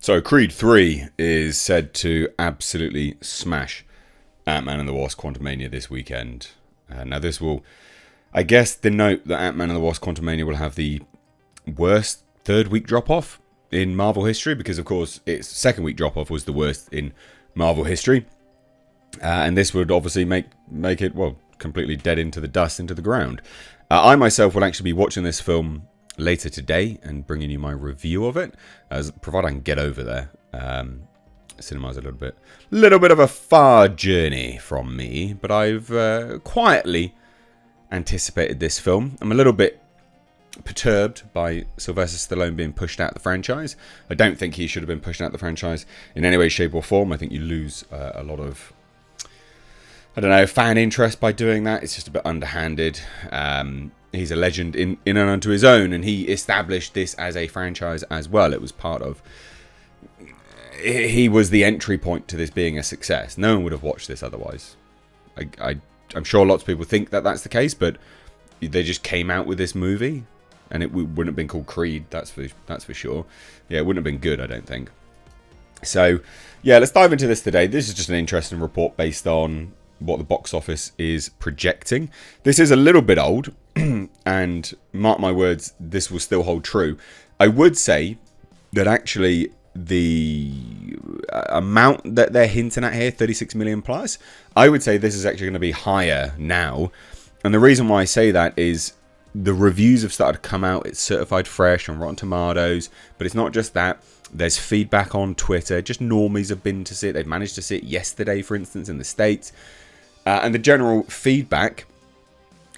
So Creed 3 is said to absolutely smash Ant-Man and the Wasp Quantumania this weekend. Now this will, I guess, denote that Ant-Man and the Wasp Quantumania will have the worst third week drop-off in Marvel history, because of course its second week drop-off was the worst in Marvel history. And this would obviously make it, well, completely dead into the dust, into the ground. I myself will actually be watching this film later today and bringing you my review of it, provided I can get over there. Cinema's a little bit of a far journey from me, but I've quietly anticipated this film. I'm a little bit perturbed by Sylvester Stallone being pushed out of the franchise. I don't think he should have been pushed out of the franchise in any way, shape or form. I think you lose a lot of, I don't know, fan interest by doing that. It's just a bit underhanded. He's a legend in and unto his own, and he established this as a franchise as well. It was part of... He was the entry point to this being a success. No one would have watched this otherwise. I'm sure lots of people think that that's the case, but they just came out with this movie, and it wouldn't have been called Creed, that's for sure. Yeah, it wouldn't have been good, I don't think. So, yeah, let's dive into this today. This is just an interesting report based on what the box office is projecting. This is a little bit old, and mark my words, this will still hold true. I would say that actually the amount that they're hinting at here, 36 million plus, I would say this is actually going to be higher now. And the reason why I say that is the reviews have started to come out. It's certified fresh on Rotten Tomatoes, but it's not just that. There's feedback on Twitter. Just normies have been to see it. They've managed to see it yesterday, for instance, in the States. And the general feedback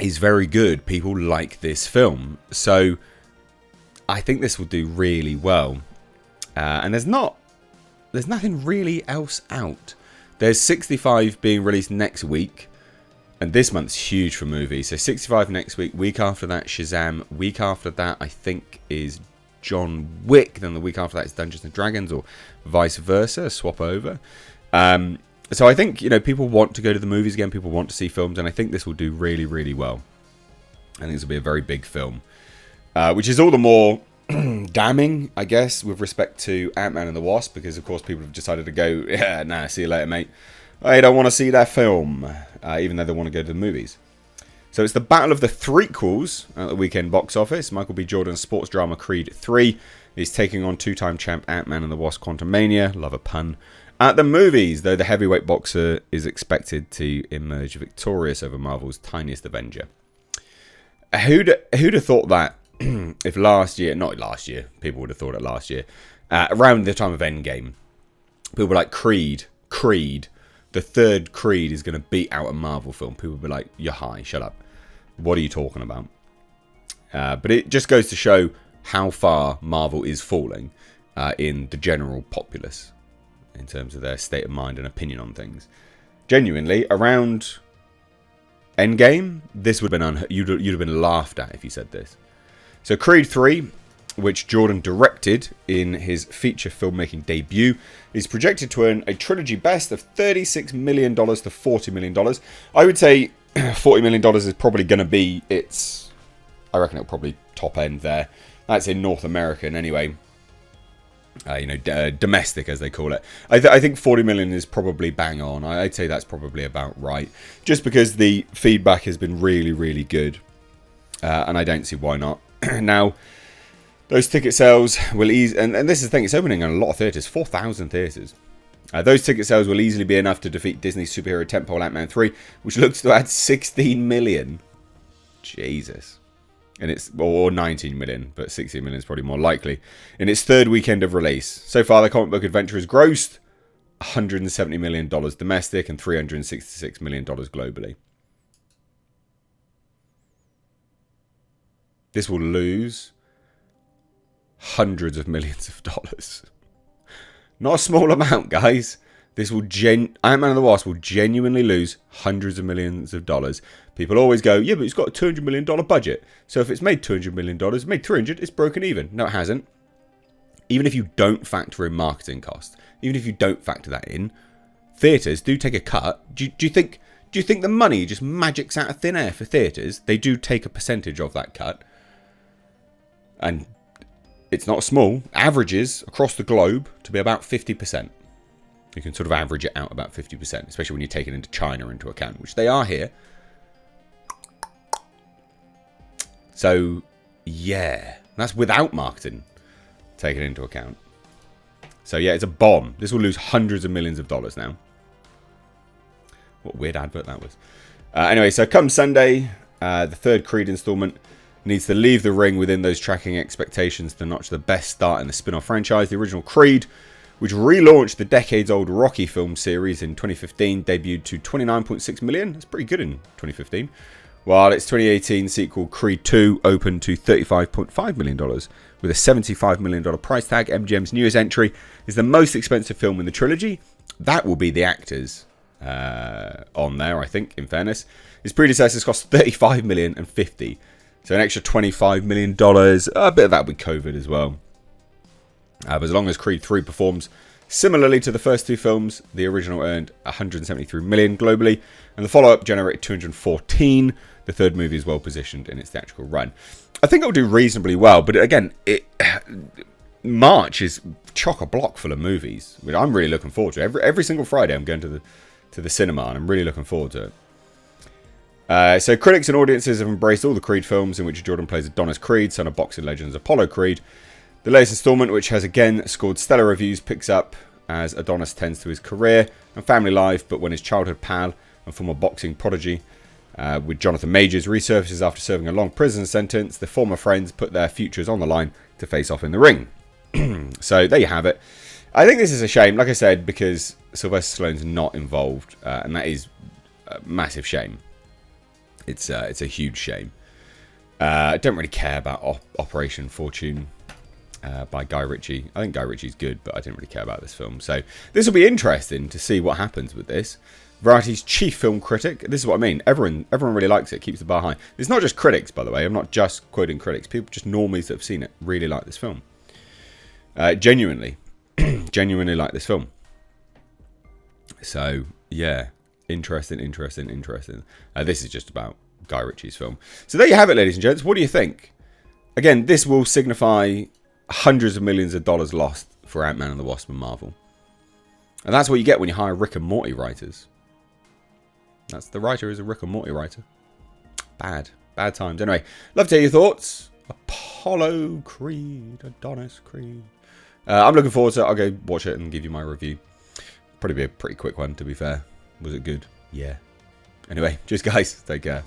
is very good. People like this film. So I think this will do really well. And there's nothing really else out. There's 65 being released next week. And this month's huge for movies. So 65 next week. Week after that, Shazam. Week after that, I think, is John Wick. Then the week after that is Dungeons and Dragons, or vice versa. Swap over. So I think, people want to go to the movies again. People want to see films. And I think this will do really, really well. I think this will be a very big film. Which is all the more damning, I guess, with respect to Ant-Man and the Wasp. Because, of course, people have decided to go, yeah, nah, see you later, mate. I don't want to see that film. Even though they want to go to the movies. So it's the battle of the threequels at the weekend box office. Michael B. Jordan's sports drama Creed 3 is taking on two-time champ Ant-Man and the Wasp Quantumania. Love a pun. At the movies, though, the heavyweight boxer is expected to emerge victorious over Marvel's tiniest Avenger. Who'd have thought that if not last year, people would have thought it last year, around the time of Endgame, people were like, Creed, the third Creed is going to beat out a Marvel film. People would be like, you're high, shut up. What are you talking about? But it just goes to show how far Marvel is falling in the general populace in terms of their state of mind and opinion on things. Genuinely, around Endgame, this would have been you'd have been laughed at if you said this. So Creed 3, which Jordan directed in his feature filmmaking debut, is projected to earn a trilogy best of $36 million to $40 million. I would say $40 million is probably going to be its... I reckon it'll probably top end there. That's in North American anyway. Domestic, as they call it. I think 40 million is probably bang on. I'd say that's probably about right. Just because the feedback has been really, really good. And I don't see why not. Now, those ticket sales will ease... And this is the thing, it's opening in a lot of theatres. 4,000 theatres. Those ticket sales will easily be enough to defeat Disney's superhero tentpole Ant-Man 3, which looks to add 16 million. Jesus. And it's, or 19 million, but 16 million is probably more likely, in its third weekend of release. So far, the comic book adventure has grossed $170 million domestic and $366 million globally. This will lose hundreds of millions of dollars. Not a small amount, guys. This will Ant-Man and the Wasp will genuinely lose hundreds of millions of dollars. People always go, yeah, but it's got a $200 million budget. So if it's made $200 million, it's made 300, it's broken even. No, it hasn't. Even if you don't factor in marketing costs, even if you don't factor that in, theatres do take a cut. Do you think the money just magics out of thin air for theatres? They do take a percentage of that cut. And it's not small, averages across the globe to be about 50%. You can sort of average it out about 50%, especially when you take it into China into account, which they are here. So, yeah, that's without marketing taken into account. So, yeah, it's a bomb. This will lose hundreds of millions of dollars now. What a weird advert that was. Anyway, so come Sunday, the third Creed installment needs to leave the ring within those tracking expectations to notch the best start in the spin-off franchise. The original Creed, which relaunched the decades-old Rocky film series in 2015, debuted to $29.6 million. That's pretty good in 2015. While its 2018 sequel, Creed 2, opened to $35.5 million. With a $75 million price tag, MGM's newest entry is the most expensive film in the trilogy. That will be the actors on there, I think, in fairness. His predecessors cost $35 million and $50. So an extra $25 million. A bit of that with COVID as well. But as long as Creed 3 performs similarly to the first two films, the original earned $173 million globally, and the follow-up generated $214. The third movie is well positioned in its theatrical run. I think it'll do reasonably well, but again, March is chock-a-block full of movies, which I'm really looking forward to. Every single Friday, I'm going to the cinema, and I'm really looking forward to it. So critics and audiences have embraced all the Creed films in which Jordan plays Adonis Creed, son of boxing legends Apollo Creed. The latest installment, which has again scored stellar reviews, picks up as Adonis tends to his career and family life, but when his childhood pal and former boxing prodigy with Jonathan Majors resurfaces after serving a long prison sentence, the former friends put their futures on the line to face off in the ring. So there you have it. I think this is a shame, like I said, because Sylvester Stallone's not involved, and that is a massive shame. It's a huge shame. I don't really care about Operation Fortune by Guy Ritchie. I think Guy Ritchie's good, but I didn't really care about this film. So this will be interesting to see what happens with this. Variety's chief film critic. This is what I mean. Everyone really likes it. Keeps the bar high. It's not just critics, by the way. I'm not just quoting critics. People, just normies that have seen it, really like this film. Genuinely like this film. So yeah, interesting. This is just about Guy Ritchie's film. So there you have it, ladies and gents. What do you think? Again, this will signify hundreds of millions of dollars lost for Ant-Man and the Wasp and Marvel. And that's what you get when you hire Rick and Morty writers. That's the writer is a Rick and Morty writer. Bad times. Anyway, love to hear your thoughts. Apollo Creed, Adonis Creed. I'm looking forward to it. I'll go watch it and give you my review. Probably be a pretty quick one, to be fair. Was it good? Yeah. Anyway, cheers guys. Take care.